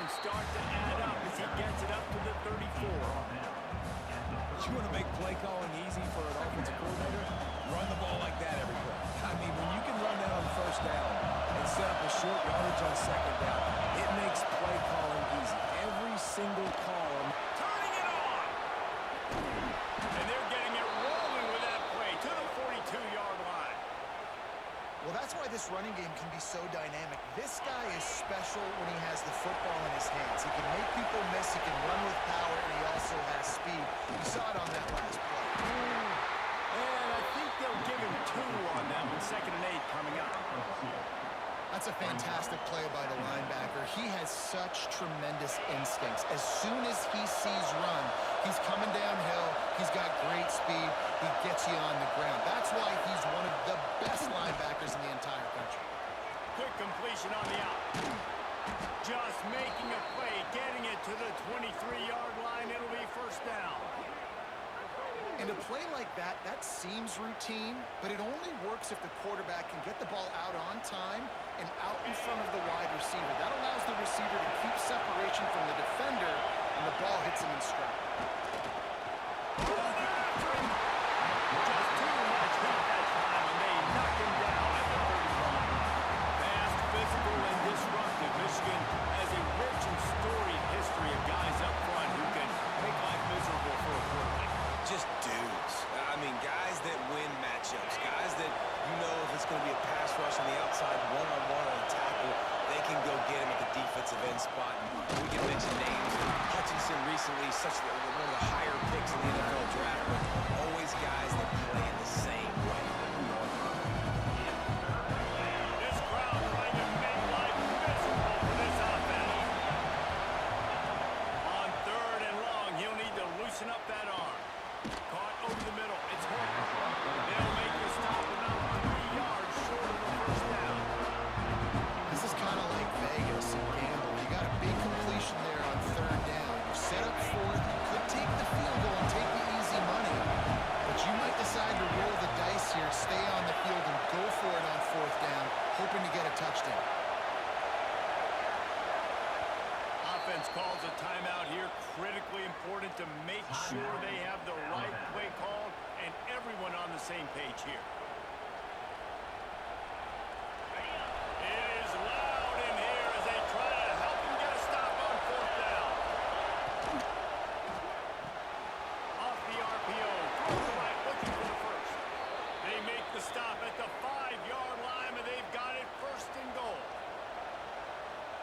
can start to add up as he gets it up to the 34. You want to make play calling easy for an offensive coordinator? Run the ball like that every play. I mean, when you can run that on first down and set up a short yardage on second down, it makes play calling easy. Every single column. Turning it on! And they're getting it rolling with that play to the 42-yard line. Well, that's why this running game can be so dynamic. This guy is special when he has the football in his hands. He can make people miss, he can run with power, and he also has speed. You saw it on that last play. And I think they'll give him 2 on that one. 2nd and 8 coming up. That's a fantastic play by the linebacker. He has such tremendous instincts. As soon as he sees run, he's coming downhill. He's got great speed. He gets you on the ground. That's why he's one of the best linebackers in the entire country. Quick completion on the out. Just making a play, getting it to the 23-yard line. It'll be 1st down. And a play like that, that seems routine, but it only works if the quarterback can get the ball out on time and out in front of the wide receiver. That allows the receiver to keep separation from the defender, and the ball hits him in stride. Just too much hit that time, and they knock him down at the 31. Fast, physical, and disruptive. Michigan has a rich and storied history of guys up front who can make life miserable for a quarterback. Just dudes. I mean, guys that win matchups. Guys that, you know, if it's going to be a pass rush on the outside, one-on-one on a tackle, they can go get him at the defensive end spot. And we can mention names. Hutchinson recently, one of the higher picks in the NFL draft, but always guys that play in the same way. This crowd trying to make life miserable for this offense. On 3rd and long, he'll need to loosen up that arm. Caught over the middle. It's Horton. They'll make the stop about 3 yards short of the 1st down. This is kind of like Vegas and gamble. You got a big completion there on 3rd down. You set up 4th. You could take the field goal and take the easy money, but you might decide to roll the dice here, stay on the field, and go for it on 4th down, hoping to get a touchdown. Offense calls a timeout here. Critically important to make sure they have the right play called and everyone on the same page here. It is loud in here as they try to help him get a stop on 4th down. Off the RPO, throw the right, looking for the 1st. They make the stop at the 5-yard line, and they've got it 1st and goal.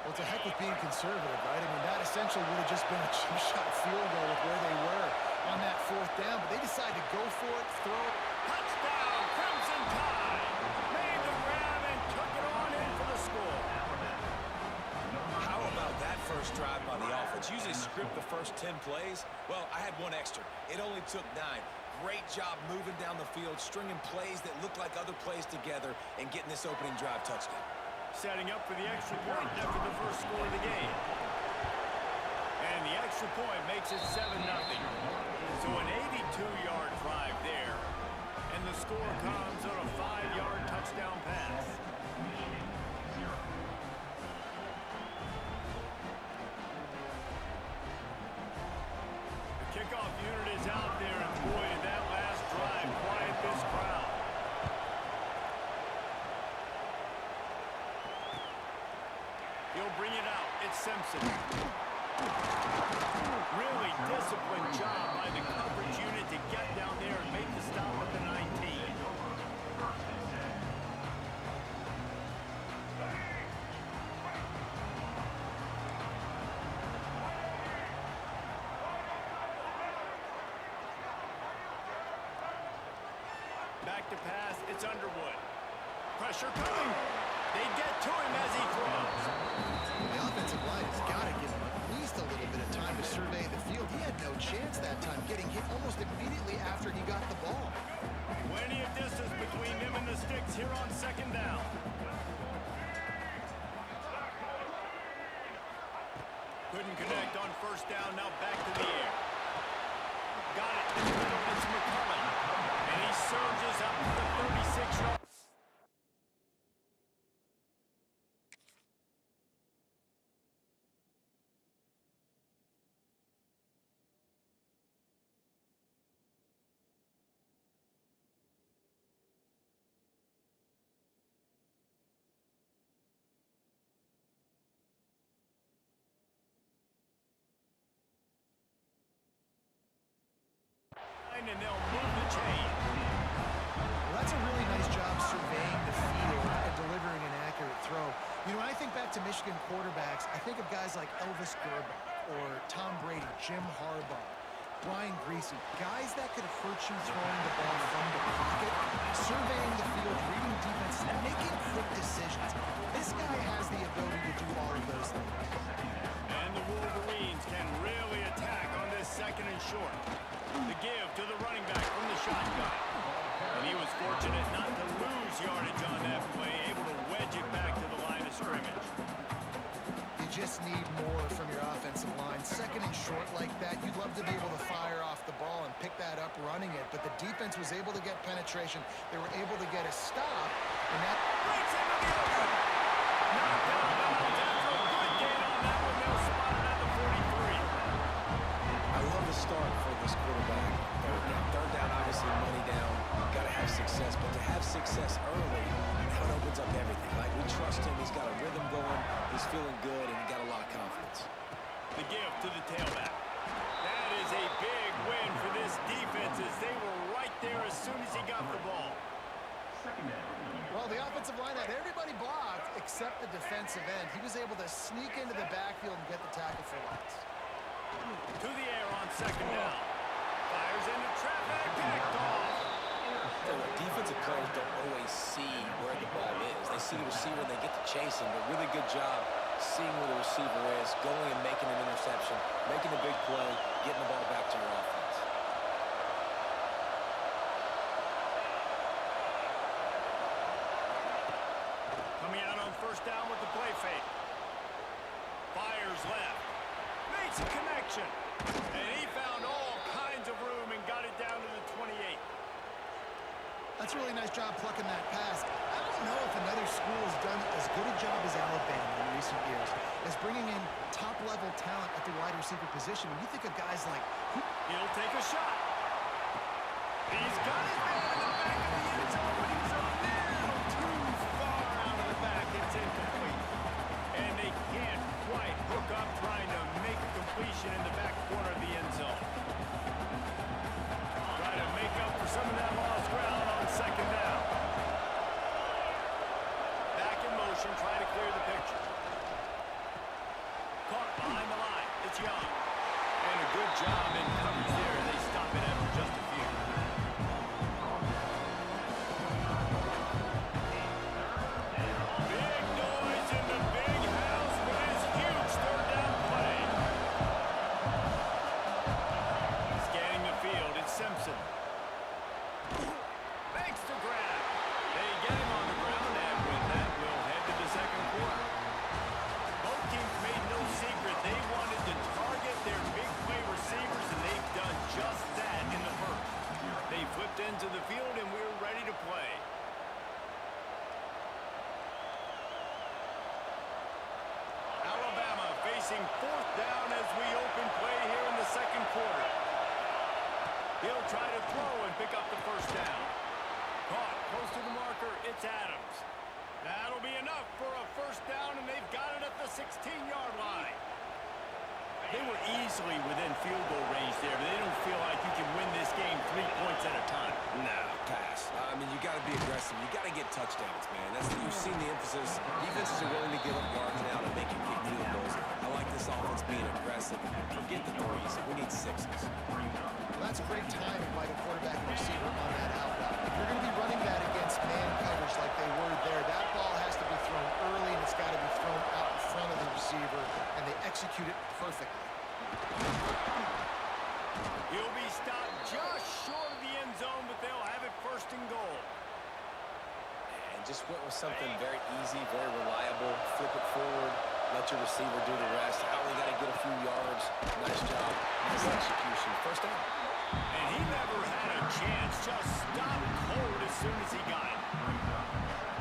Well, to heck with being conservative, right? I mean, that essentially would have just been a chip shot field goal with where they were on that 4th down, but they decided to go for it, throw it. Touchdown, Crimson Tide! Made the grab and took it on in for the score. How about that first drive by the offense? Usually script the first 10 plays. Well, I had one extra. It only took 9. Great job moving down the field, stringing plays that look like other plays together, and getting this opening drive touchdown. Setting up for the extra point after the 1st score of the game. And the extra point makes it 7-0. So an 82-yard drive there. And the score comes on a 5-yard touchdown pass. The kickoff unit is out there, and boy, did that last drive quiet this crowd. He'll bring it out. It's Simpson. Really disciplined job by the coverage unit to get down there and make the stop at the 19. Back to pass. It's Underwood. Pressure coming. They get to him as he throws. The offensive line has got to give him at least a little bit of time to survey the field. He had no chance that time, getting hit almost immediately after he got the ball. Plenty of distance between him and the sticks here on 2nd down. Couldn't connect on 1st down. Now back to the air. Got it. It's McCullough. And he surges up to the 36-yard. line, and they'll move the chain. Well, that's a really nice job surveying the field and delivering an accurate throw. You know, when I think back to Michigan quarterbacks, I think of guys like Elvis Grbac or Tom Brady, Jim Harbaugh, Brian Griese, guys that could hurt you throwing the ball from the pocket, surveying the field, reading defenses, and making quick decisions. This guy has the ability to do all of those things. And the Wolverines can really attack on this second and short. The give to the running back from the shotgun. And he was fortunate not to lose yardage on that play, able to wedge it back to the line of scrimmage. You just need more from your offensive line. Second and short like that, you'd love to be able to fire off the ball and pick that up running it, but the defense was able to get penetration. They were able to get a stop, and that Breaks into the open. Knocked out of bounds after a good gain on that one. They'll spot it at the 43. I love the start for this quarterback. Third down, obviously money down. Got to have success, but to have success early, that opens up everything. Like, we trust him. He's got a rhythm going. He's feeling good, and he got a lot of confidence. The give to the tailback. That is a big win for this defense as they were right there as soon as he got the ball. well, the offensive line had everybody blocked except the defensive end. He was able to sneak into the backfield and get the tackle for loss. To the air on second down. Fires into traffic. Picked off. Defensive players don't always see where the ball is. They see the receiver and they get to chase him, but really good job seeing where the receiver is, going and making an interception, making a big play, getting the ball back to your offense. Coming out on first down with the play fake. Fires left. Makes a connection. And he found all kinds of room and got it down to the 28. That's a really nice job plucking that pass. I don't know if another school has done as good a job as Alabama in recent years as bringing in top-level talent at the wide receiver position. When you think of guys like... He'll take a shot. He's got his man in the back of the end zone, but he's a little too far out of the back. It's incomplete. And they can't quite hook up trying to make a completion in the back corner of the end zone. Try to make up for some of that lost ground on second down. Back in motion, trying to clear the picture. Caught behind the line. It's Young. And a good job in coverage there. They stop it after just a few. Big noise in the big house for this huge third down play. Scanning the field, it's Simpson. Makes the grab. They get him on the ground, and with that, we'll head to the second quarter. Both teams made no secret. They wanted to target their big play receivers, and they've done just that in the first. They flipped into the field, and we're ready to play. Alabama facing fourth down as we open play here in the second quarter. He'll try to throw and pick up the first down. Caught close to the marker, it's Adams. That'll be enough for a first down, and they've got it at the 16-yard line. They were easily within field goal range there, but they don't feel like you can win this game 3 points at a time. Nah, pass. I mean, you got to be aggressive. You got to get touchdowns, man. You've seen the emphasis. Defenses are willing to give up yards now to make you kick field goals. I like this offense being aggressive. Forget the threes. We need sixes. Well, that's great timing by the quarterback and receiver on that out route. If you're going to be running that against man coverage like they were there, that ball has to be thrown early, and it's got to be thrown out in front of the receiver, and they execute it perfectly. He'll be stopped just short of the end zone, but they'll have it first and goal. And just went with something very easy, very reliable. Flip it forward. Let your receiver do the rest. Only got to get a few yards. Nice job. Nice execution. First down. And he never had a chance. Just stopped cold as soon as he got it.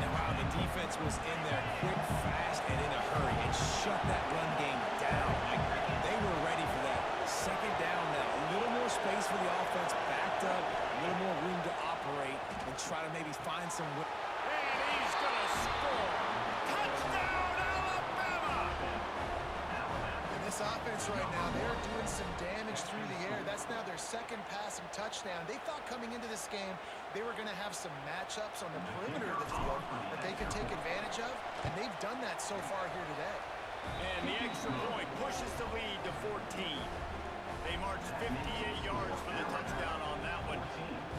And wow, the defense was in there quick, fast, and in a hurry and shut that run game down. Like, they were ready for that. Second down now. A little more space for the offense. Backed up. A little more room to operate and try to maybe find some... And he's going to score. Touchdown, Alabama! And this this offense right now. They're doing some damage through the air. That's now their second passing touchdown. They thought coming into this game they were going to have some matchups on the perimeter of the field that they could take advantage of, and they've done that so far here today. And the extra point pushes the lead to 14. They marched 58 yards for the touchdown on that one.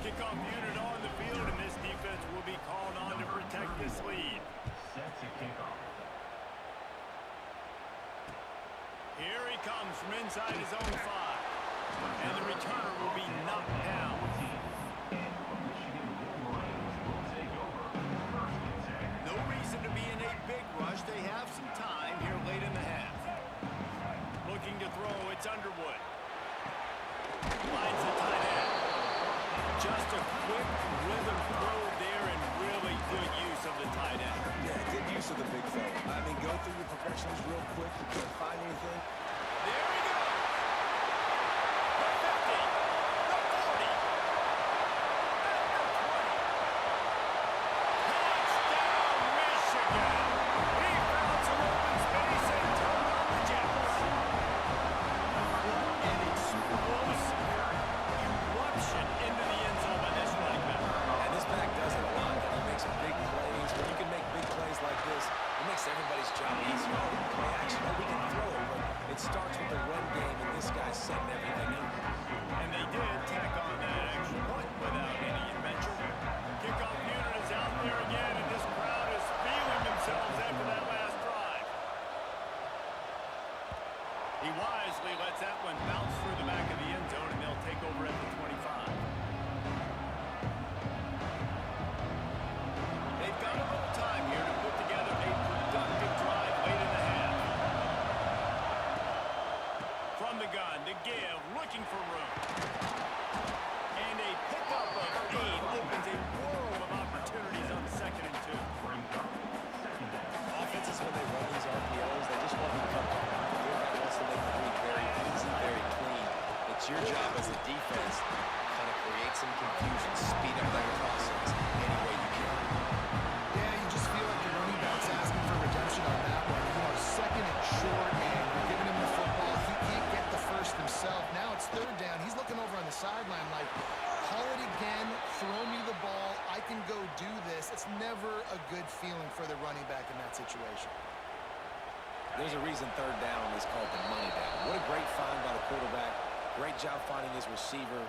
Kickoff unit on the field, and this defense will be called on to protect this lead. Set to kickoff. Here he comes from inside his own 5. And the returner will be knocked down. No reason to be in a big rush. They have some time here late in the half. Looking to throw, it's Underwood. Lines the tight end. Just a quick rhythm throw there and really good use of the tight end. Yeah, good use of the big fella. I mean, go through your progressions real quick. You can't find anything. There he goes. The 50, the 40, and the 20. Touchdown, Michigan. He found some open space and turned on the Jets. An explosive eruption into the end zone by this running back. And this back does it a lot. He makes some big plays. When you can make big plays like this, it makes everybody's job easier. Oh, we can play action. Oh, we can throw it. But it starts with the run game, and this guy's setting everything up. And they did tack on that extra point without any adventure. Kickoff unit is out there again, and this crowd is feeling themselves after that last drive. He wisely lets that one bounce through the back of the end zone, and they'll take over at the 25. They've got a little time here to put together a productive drive late in the half. From the gun to give, looking for room. And a pickup of 8 opens a world of opportunities on 2nd and 2. Offenses, when they run these RPOs, they just want to come up. The quarterback wants to make the read very easy, very clean. It's your job as a defense to kind of create some confusion, speed up that process any way you can. Yeah, you just feel like the running back's asking for redemption on that one. You know, 2nd and short, and you're giving him the football. He can't get the first himself. Now it's 3rd down. He's looking over on the sideline like, call it again, throw me the ball, I can go do this. It's never a good feeling for the running back in that situation. There's a reason 3rd down is called the money down. What a great find by the quarterback. Great job finding his receiver.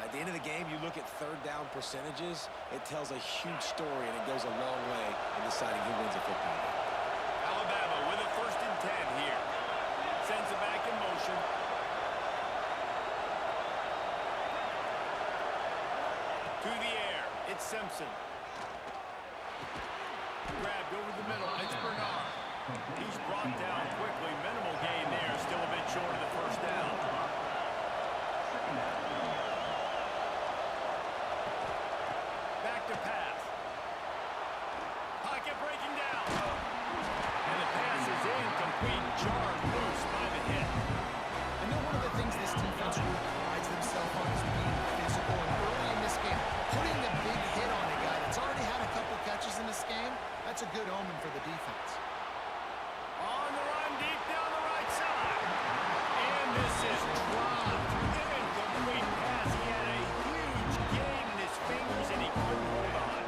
At the end of the game, you look at 3rd down percentages, it tells a huge story, and it goes a long way in deciding who wins a football game. Alabama with a 1st and 10 here. Sends it back in motion. To the air, it's Simpson. Grabbed over the middle, it's Bernard. He's brought down quickly. Minimal gain there, still a bit short of the 1st down. Back to pass. Pocket breaking down. And the pass is incomplete. Jarred loose by the hit. I know one of the things this defense really prides themselves on is being physical, and early in this game, putting a big hit on a guy that's already had a couple catches in this game, that's a good omen for the defense. On the run, deep down the right side. And this is dropped. Incomplete pass. He had a huge gain in his fingers, and he couldn't hold on.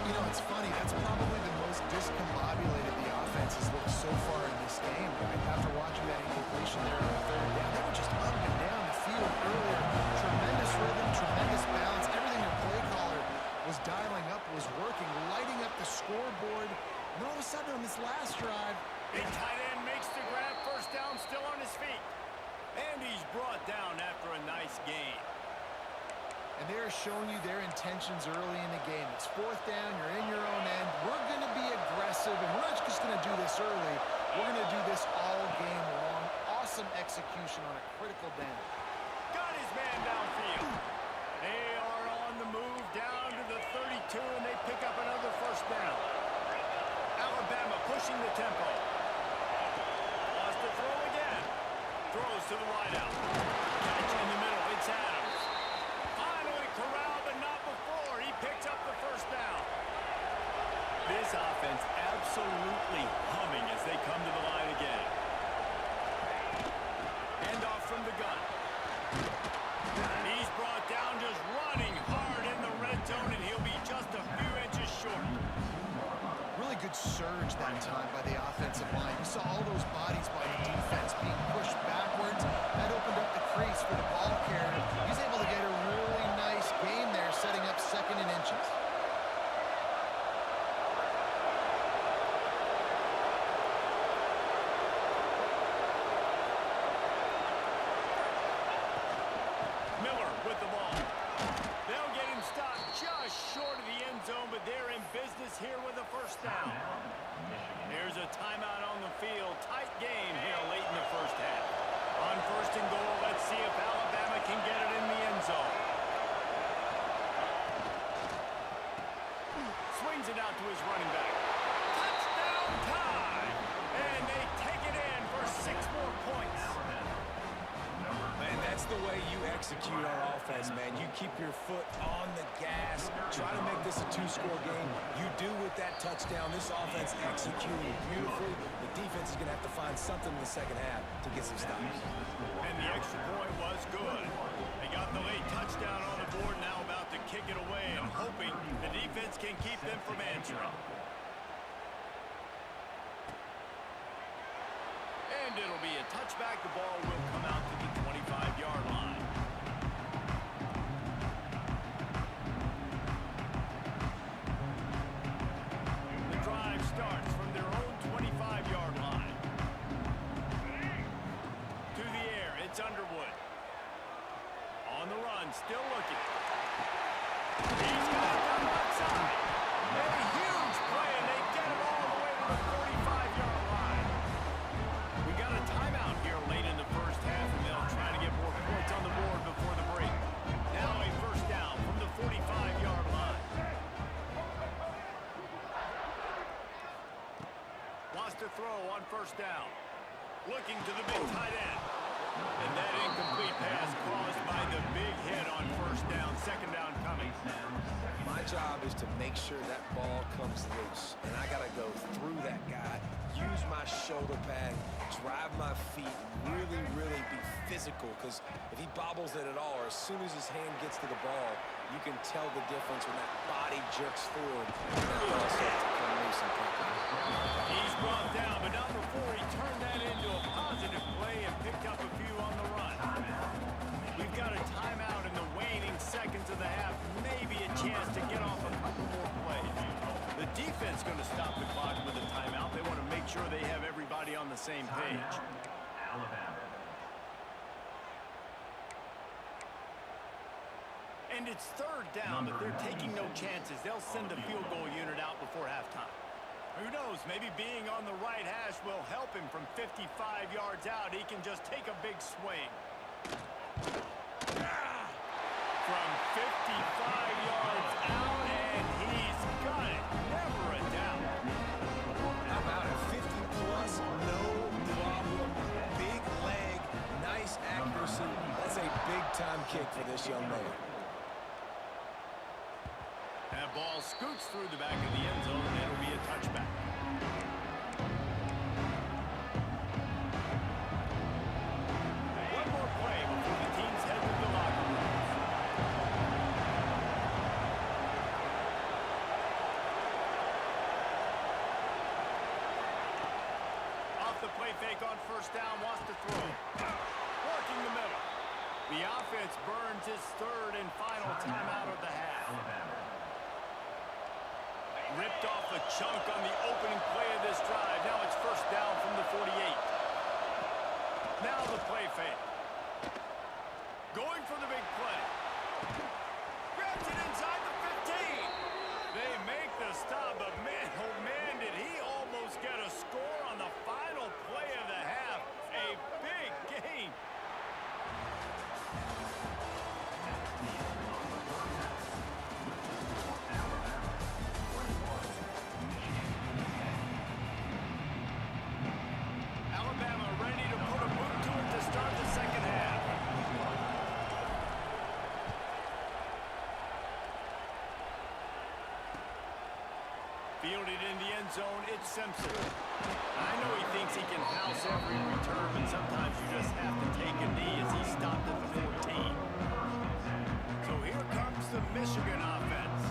You know, it's funny. That's probably the most discombobulated the offense has looked so far in this game, right? After watching that incompletion there on 3rd down, they were just up and down the field earlier. Tremendous rhythm, tremendous balance. Everything their play caller was dialing up was working, lighting up the scoreboard. And all of a sudden on this last drive, Big tight end makes the grab. 1st down, still on his feet. And he's brought down after a nice gain. and they're showing you their intentions early in the game. It's 4th down, you're in your own end. We're going to be aggressive, and we're not just going to do this early. We're going to do this all game long. Awesome execution on a critical down. Got his man downfield. They are on the move down to the 32, and they pick up another 1st down. Alabama pushing the tempo. Lost the throw again. Throws to the wideout. Catch in the middle. It's Adams. Finally corralled, but not before. He picks up the 1st down. This offense absolutely humming as they come to the line again. business here with a first down. Here's a timeout on the field. Tight game here late in the first half. On first and goal, let's see if Alabama can get it in the end zone. Swings it out to his running back. Touchdown time! And they take it in for 6 more points. Man, that's the way you execute on offense, man. You keep your foot on the gas. Try to make this a 2-score game. You do with that touchdown. This offense executing beautifully. The defense is going to have to find something in the second half to get some stops. And the extra point was good. They got the late touchdown on the board, now about to kick it away and hoping the defense can keep them from answering. And it'll be a touchback. The ball will come out to the 25-yard line. The drive starts from their own 25-yard line. To the air, it's Underwood. On the run, still looking. He's got it down the outside. A huge play, and they get him all the way to the 45-yard line. We got a timeout here late in the first half, and they'll try to get more points on the board before the break. Now a first down from the 45-yard line. Wants to throw on first down. Looking to the big tight end. And that incomplete pass caused by the big hit on first down. Second down coming. My job is to make sure that ball comes loose. And I got to go through that guy, use my shoulder pad, drive my feet, really, really be physical. Because if he bobbles it at all, or as soon as his hand gets to the ball, you can tell the difference when that body jerks forward and that ball starts to come loose and pick up. He's brought down, but not before he turned that into a positive play and picked up a few on the run. We've got a timeout in the waning seconds of the half. Maybe a chance to get off a couple more plays. The defense going to stop the clock with a timeout. They want to make sure they have everybody on the same page. And it's third down, but they're taking no chances. They'll send a field goal unit out before halftime. Who knows, maybe being on the right hash will help him from 55 yards out. He can just take a big swing. From 55 yards out, and he's got it. Never a doubt. How about it? 50-plus, no problem. Big leg, nice accuracy. That's a big-time kick for this young man. That ball scoots through the back of the end zone, and it'll be a touchback. One more play before the teams head to the locker room. Off the play fake on first down, wants to throw. Working the middle. The offense burns its third and final timeout of the half. Ripped off a chunk on the opening play of this drive. Now it's first down from the 48. Now the play fake. Going for the big play. Grabs it inside the 15. They make the stop, but man, oh man, did he almost get a score on the final play of the half. A big game. Alabama ready to put a boot to it to start the second half. Fielded in the end zone, it's Simpson. I know he thinks he can house every return, but sometimes you just have to take a knee as he stopped at the 14. So here comes the Michigan offense.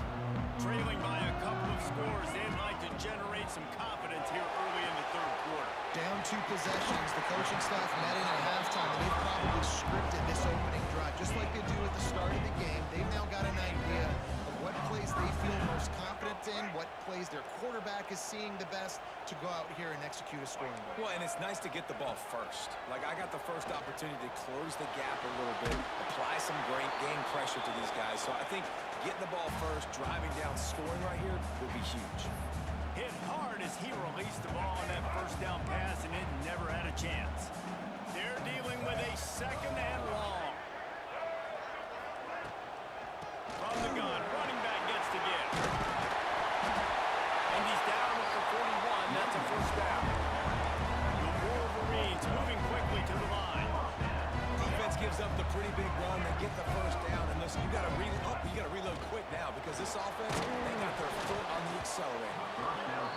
Trailing by a couple of scores, they'd like to generate some confidence here early in the third quarter. Down 2 possessions, the coaching staff met in at halftime, and they've probably scripted this opening drive. Just like they do at the start of the game, they've now got an idea of what plays they feel most confident in, what plays their quarterback is seeing the best to go out here and execute a scoring goal. Well, and it's nice to get the ball first. Like, I got the first opportunity to close the gap a little bit, apply some great game pressure to these guys. So I think getting the ball first, driving down, scoring right here would be huge. Hit hard as he released the ball on that first down pass, and it never had a chance. They're dealing with a second and long. From the gun, running back gets to give. And he's down at the 41. That's a first down. The Wolverines moving quickly to the line. Defense gives up the pretty big run. They get the first down. And listen, you got to reload quick now because this offense, they got their foot on the accelerator.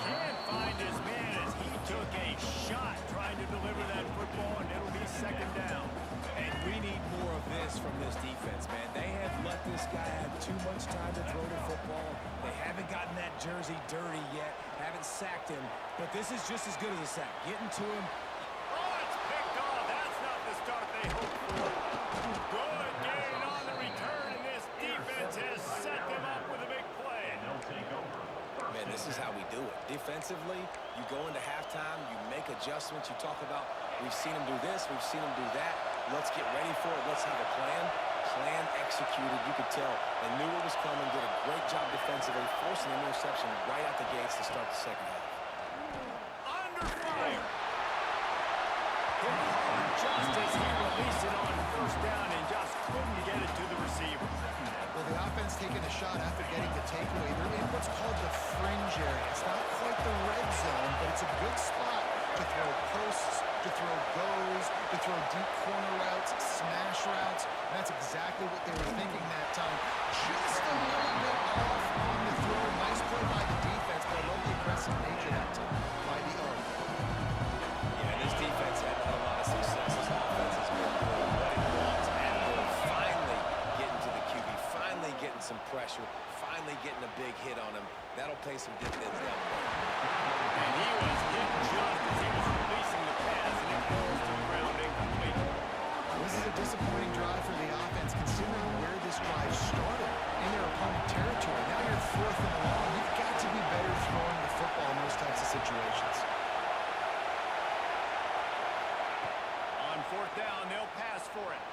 Can't find his man as he took a shot trying to deliver that football, and it'll be second down. And we need more of this from this defense, man. They have let this guy have too much time to throw the football. They haven't gotten that jersey dirty yet, haven't sacked him. But this is just as good as a sack. Getting to him. Oh, it's picked off. That's not the start they hoped for. Good gain on the return, and this defense has set them up with a big play. Man, this is how we do it. Defensively, you go into halftime, you make adjustments. You talk about, we've seen them do this, we've seen them do that. Let's get ready for it. Let's have a plan. Plan executed. You could tell they knew what was coming, did a great job defensively, forcing an interception right out the gates to start the second half. Under fire. Hit hard just as he released it on first down and just couldn't get it to the receiver. Well, the offense taking a shot after getting the takeaway. They're in what's called the fringe area. It's not quite the red zone, but it's a good spot to throw posts, to throw goes, to throw deep corner routes, smash routes. And that's exactly what they were thinking that time. Just a little bit off on the throw. Nice play by the defense, but I love the aggressive nature that time by the O. Yeah, this defense had a lot of success. This offense has been doing what it wants, and they're finally getting to the QB, finally getting some pressure, finally getting a big hit on him. That'll pay some dividends down the road. And he was hit just as he was releasing the pass, and it falls to the ground incomplete. This is a disappointing drive for the offense, considering where this drive started in their opponent territory. Now you're fourth and long. You've got to be better throwing the football in those types of situations. On fourth down, they'll pass for it.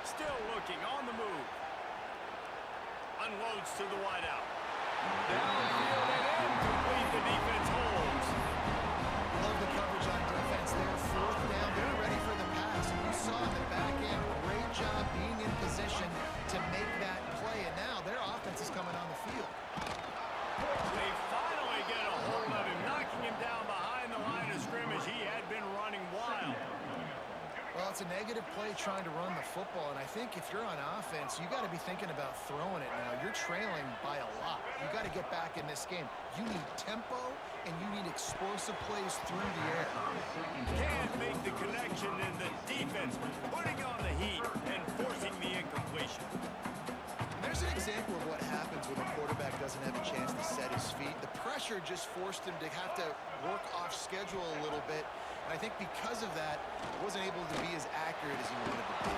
Still looking on the move. Unloads to the wideout. Downfield and incomplete. The defense holds. Love the coverage on defense there. Fourth down, they're ready for the pass. And you saw in the back end, great job being in position to make that play. And now their offense is coming on the field. They finally get a hold of him, knocking him down behind the line of scrimmage. He had been running wild. Well, it's a negative play trying to run the football, and I think if you're on offense, you got to be thinking about throwing it now. You're trailing by a lot. You got to get back in this game. You need tempo, and you need explosive plays through the air. Can't make the connection, and the defense putting on the heat and forcing the incompletion. There's an example of what happens when a quarterback doesn't have a chance to set his feet. The pressure just forced him to have to work off schedule a little bit. And I think because of that, he wasn't able to be as accurate as he wanted to be.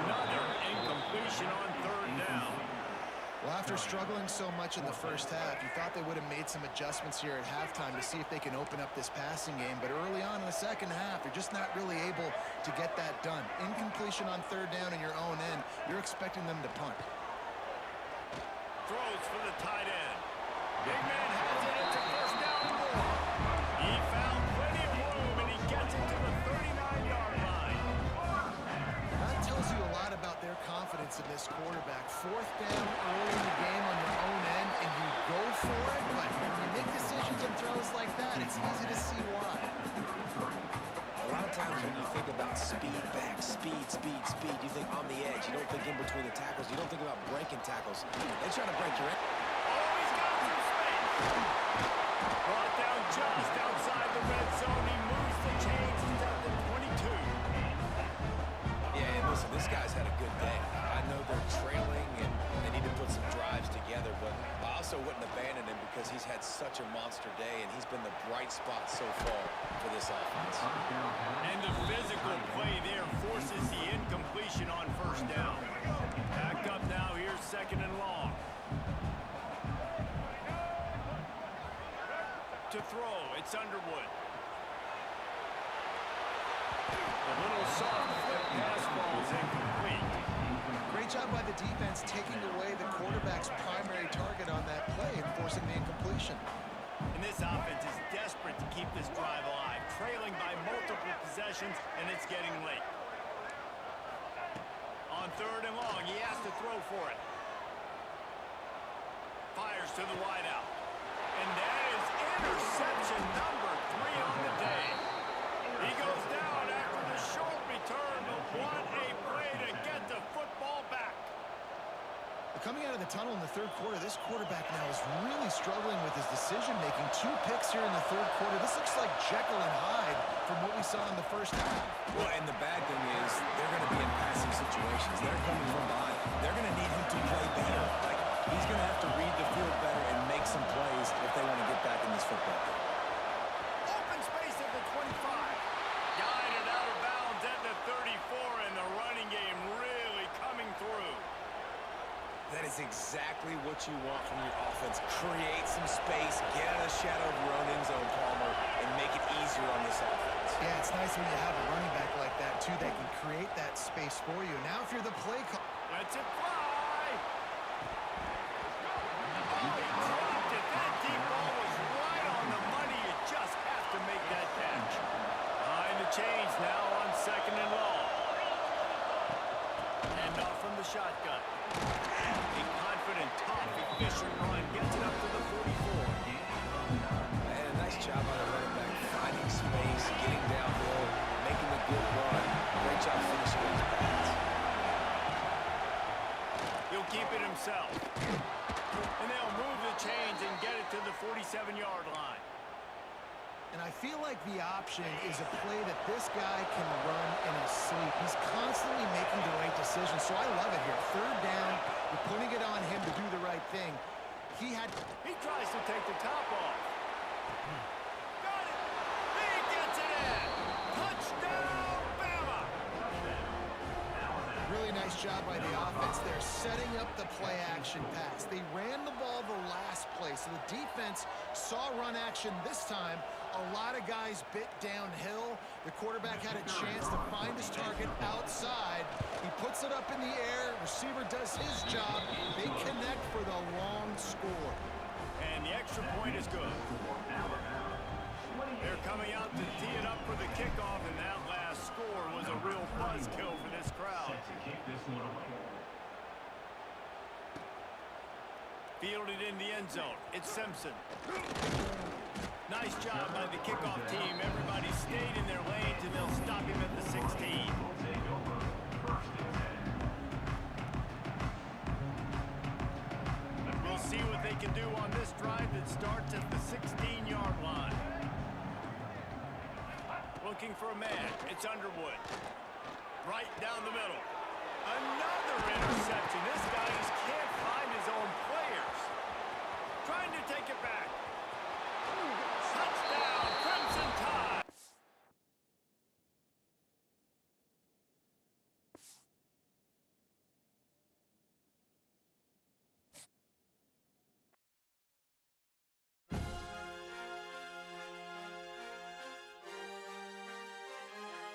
Another incompletion on third down. Well, after struggling so much in the first half, you thought they would have made some adjustments here at halftime to see if they can open up this passing game. But early on in the second half, they're just not really able to get that done. Incompletion on third down in your own end, you're expecting them to punt. Throws for the tight end. Big man has it. It's a first down and more. He found plenty of room, and he gets it to the 39-yard line. That tells you a lot about their confidence in this quarterback. Fourth down early in the game on your own end, and you go for it, but when you make decisions and throws like that, it's easy to see why. A lot of times when you think about speed back, speed, you think on the edge. You don't think in between the tackles. You don't think about breaking tackles. They try to break your end. Oh, he's got some space. Brought down just outside the red zone. He moves the chains. He's down to 22. Yeah, and listen, this guy's had a good day. I know they're trailing and they need to put some drives together, but I also wouldn't abandon him because he's had such a monster day and he's been the bright spot so far for this offense. And the physical play there forces the incompletion on first down. Back up now, here's second and long. It's Underwood. A little soft flip pass falls incomplete. Great job by the defense taking away the quarterback's primary target on that play and forcing the incompletion. And this offense is desperate to keep this drive alive, trailing by multiple possessions, and it's getting late. On 3rd and long, he has to throw for it. Fires to the wideout. And that is interception number 3 on the day. He goes down after the short return, but what a play to get the football back. Coming out of the tunnel in the 3rd quarter, this quarterback now is really struggling with his decision-making. 2 picks here in the 3rd quarter. This looks like Jekyll and Hyde from what we saw in the first half. Well, and the bad thing is they're going to be in passing situations. They're coming from behind. They're going to need him to play better. Like, he's going to have to read the field better and make some plays if they want to get back in this football game. Open space at the 25. Guided out of bounds at the 34, and the running game really coming through. That is exactly what you want from your offense. Create some space, get out of the shadow of your own end zone, Palmer, and make it easier on this offense. Yeah, it's nice when you have a running back like that, too, that can create that space for you. Now, if you're the play call... Lets it fly. Oh, he dropped it. That deep ball was right on the money. You just have to make that catch. Behind the chains now on 2nd and long. And off from the shotgun. A confident, tough, efficient run gets it up to the 44. And a nice job on the running back, finding space, getting downhill, making a good run. Great job finishing his pass. He'll keep it himself. And they'll move the chains and get it to the 47-yard line. And I feel like the option is a play that this guy can run in his sleep. He's constantly making the right decision, so I love it here. 3rd down, you're putting it on him to do the right thing. He tries to take the top off. Got it. He gets it in. Touchdown, Bama. Really nice job by the offense there, setting up the play-action pass. They ran the ball the last play, so the defense saw run action this time. A lot of guys bit downhill. The quarterback had a chance to find his target outside. He puts it up in the air. Receiver does his job. They connect for the long score. And the extra point is good. They're coming out to tee it up for the kickoff, and that last score was a real buzzkill for this crowd. Fielded in the end zone. It's Simpson. Nice job by the kickoff team. Everybody stayed in their lanes, and they'll stop him at the 16. We'll see what they can do on this drive that starts at the 16-yard line. Looking for a man. It's Underwood. Right down the middle. Another interception. This guy just can't find his own